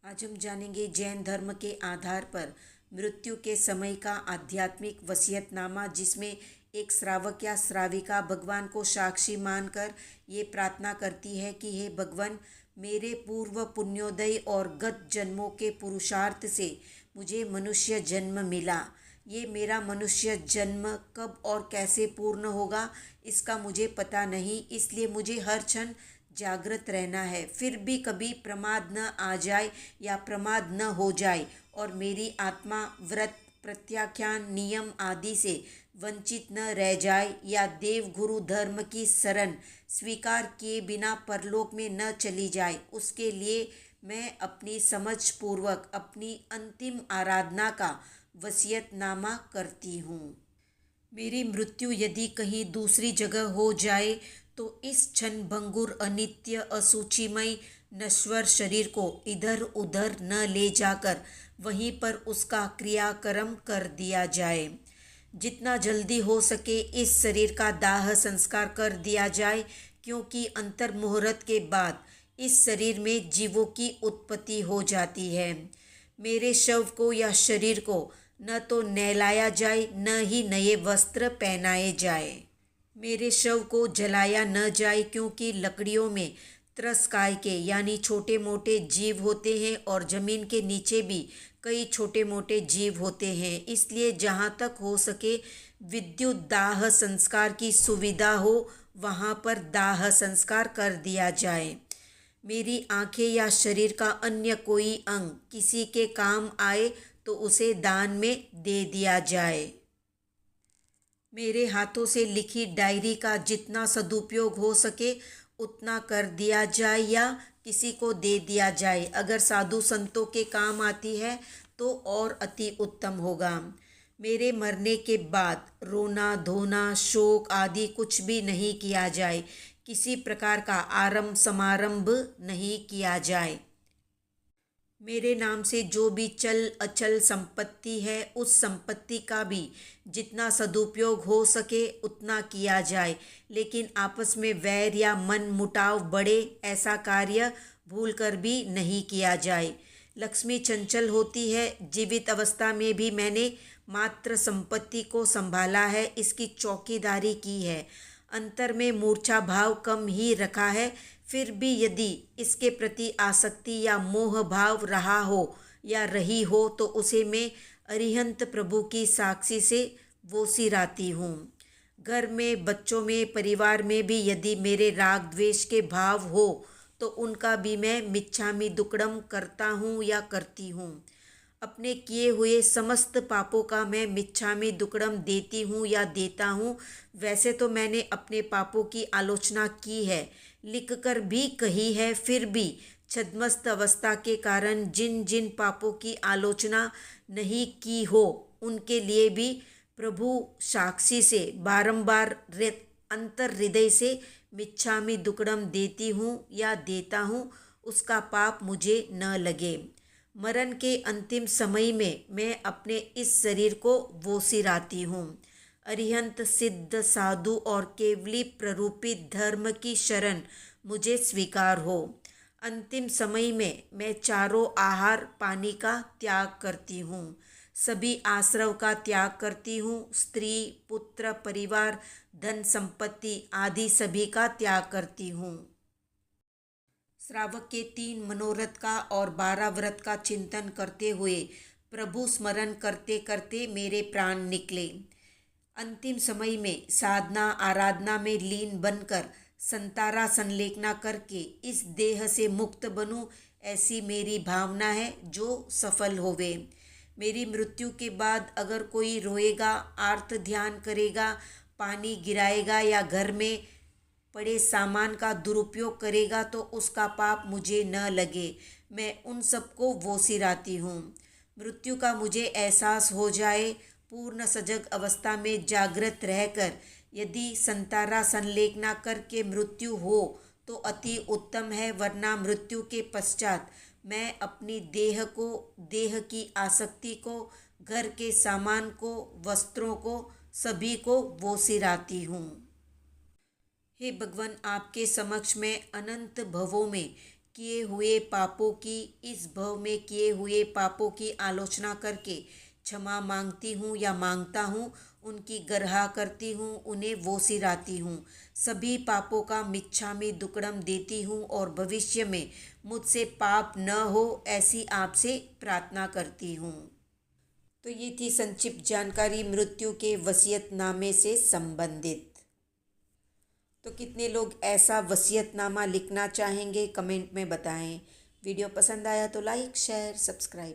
आज हम जानेंगे जैन धर्म के आधार पर मृत्यु के समय का आध्यात्मिक वसीयतनामा, जिसमें एक श्रावक या श्राविका भगवान को साक्षी मानकर ये प्रार्थना करती है कि हे भगवान, मेरे पूर्व पुण्योदय और गत जन्मों के पुरुषार्थ से मुझे मनुष्य जन्म मिला। ये मेरा मनुष्य जन्म कब और कैसे पूर्ण होगा इसका मुझे पता नहीं, इसलिए मुझे हर क्षण जागृत रहना है। फिर भी कभी प्रमाद न आ जाए या प्रमाद न हो जाए और मेरी आत्मा व्रत, प्रत्याख्यान, नियम आदि से वंचित न रह जाए या देव गुरु धर्म की शरण स्वीकार किए बिना परलोक में न चली जाए, उसके लिए मैं अपनी समझ पूर्वक अपनी अंतिम आराधना का वसीयतनामा करती हूँ। मेरी मृत्यु यदि कहीं दूसरी जगह हो जाए तो इस क्षण भंगुर, अनित्य, असूचिमय, नश्वर शरीर को इधर उधर न ले जाकर वहीं पर उसका क्रियाक्रम कर दिया जाए। जितना जल्दी हो सके इस शरीर का दाह संस्कार कर दिया जाए, क्योंकि अंतर मुहूर्त के बाद इस शरीर में जीवों की उत्पत्ति हो जाती है। मेरे शव को या शरीर को न तो नहलाया जाए न ही नए वस्त्र पहनाए जाए। मेरे शव को जलाया न जाए, क्योंकि लकड़ियों में त्रस्काय के यानी छोटे मोटे जीव होते हैं और जमीन के नीचे भी कई छोटे मोटे जीव होते हैं। इसलिए जहाँ तक हो सके विद्युत दाह संस्कार की सुविधा हो वहाँ पर दाह संस्कार कर दिया जाए। मेरी आंखें या शरीर का अन्य कोई अंग किसी के काम आए तो उसे दान में दे दिया जाए। मेरे हाथों से लिखी डायरी का जितना सदुपयोग हो सके उतना कर दिया जाए या किसी को दे दिया जाए। अगर साधु संतों के काम आती है तो और अति उत्तम होगा। मेरे मरने के बाद रोना धोना, शोक आदि कुछ भी नहीं किया जाए। किसी प्रकार का आरंभ समारंभ नहीं किया जाए। मेरे नाम से जो भी चल अचल संपत्ति है उस संपत्ति का भी जितना सदुपयोग हो सके उतना किया जाए, लेकिन आपस में वैर या मन मुटाव बढ़े ऐसा कार्य भूलकर भी नहीं किया जाए। लक्ष्मी चंचल होती है। जीवित अवस्था में भी मैंने मात्र संपत्ति को संभाला है, इसकी चौकीदारी की है। अंतर में मूर्छा भाव कम ही रखा है, फिर भी यदि इसके प्रति आसक्ति या मोह भाव रहा हो या रही हो तो उसे मैं अरिहंत प्रभु की साक्षी से वो सिराती हूँ। घर में, बच्चों में, परिवार में भी यदि मेरे राग द्वेष के भाव हो तो उनका भी मैं मिच्छामि दुक्कडम करता हूँ या करती हूँ। अपने किए हुए समस्त पापों का मैं मिच्छामि दुक्कडम देती हूँ या देता हूँ। वैसे तो मैंने अपने पापों की आलोचना की है, लिखकर भी कही है, फिर भी छद्मस्त अवस्था के कारण जिन जिन पापों की आलोचना नहीं की हो उनके लिए भी प्रभु साक्षी से बारंबार अंतर हृदय से मिच्छामि दुक्कडम देती हूँ या देता हूँ, उसका पाप मुझे न लगे। मरण के अंतिम समय में मैं अपने इस शरीर को वो सिराती हूँ। अरिहंत, सिद्ध, साधु और केवली प्ररूपित धर्म की शरण मुझे स्वीकार हो। अंतिम समय में मैं चारों आहार पानी का त्याग करती हूँ, सभी आश्रव का त्याग करती हूँ, स्त्री, पुत्र, परिवार, धन संपत्ति आदि सभी का त्याग करती हूँ। श्रावक के 3 मनोरथ का और 12 व्रत का चिंतन करते हुए प्रभु स्मरण करते करते मेरे प्राण निकले। अंतिम समय में साधना आराधना में लीन बनकर संतारा संलेखना करके इस देह से मुक्त बनूं, ऐसी मेरी भावना है जो सफल होवे। मेरी मृत्यु के बाद अगर कोई रोएगा, आर्त ध्यान करेगा, पानी गिराएगा या घर में पड़े सामान का दुरुपयोग करेगा तो उसका पाप मुझे न लगे। मैं उन सबको वो सिराती हूँ। मृत्यु का मुझे एहसास हो जाए, पूर्ण सजग अवस्था में जागृत रहकर यदि संतारा संलेखना करके मृत्यु हो तो अति उत्तम है, वरना मृत्यु के पश्चात मैं अपनी देह को, देह की आसक्ति को, घर के सामान को, वस्त्रों को, सभी को वो सिराती हूँ। हे भगवान, आपके समक्ष मैं अनंत भवों में किए हुए पापों की, इस भव में किए हुए पापों की आलोचना करके क्षमा मांगती हूँ या मांगता हूँ, उनकी गर्हा करती हूँ, उन्हें वो सिराती हूँ। सभी पापों का मिच्छामि दुक्कडम देती हूँ और भविष्य में मुझसे पाप न हो ऐसी आपसे प्रार्थना करती हूँ। तो ये थी संक्षिप्त जानकारी मृत्यु के वसीयतनामे से संबंधित। तो कितने लोग ऐसा वसीयतनामा लिखना चाहेंगे, कमेंट में बताएं। वीडियो पसंद आया तो लाइक, शेयर, सब्सक्राइब।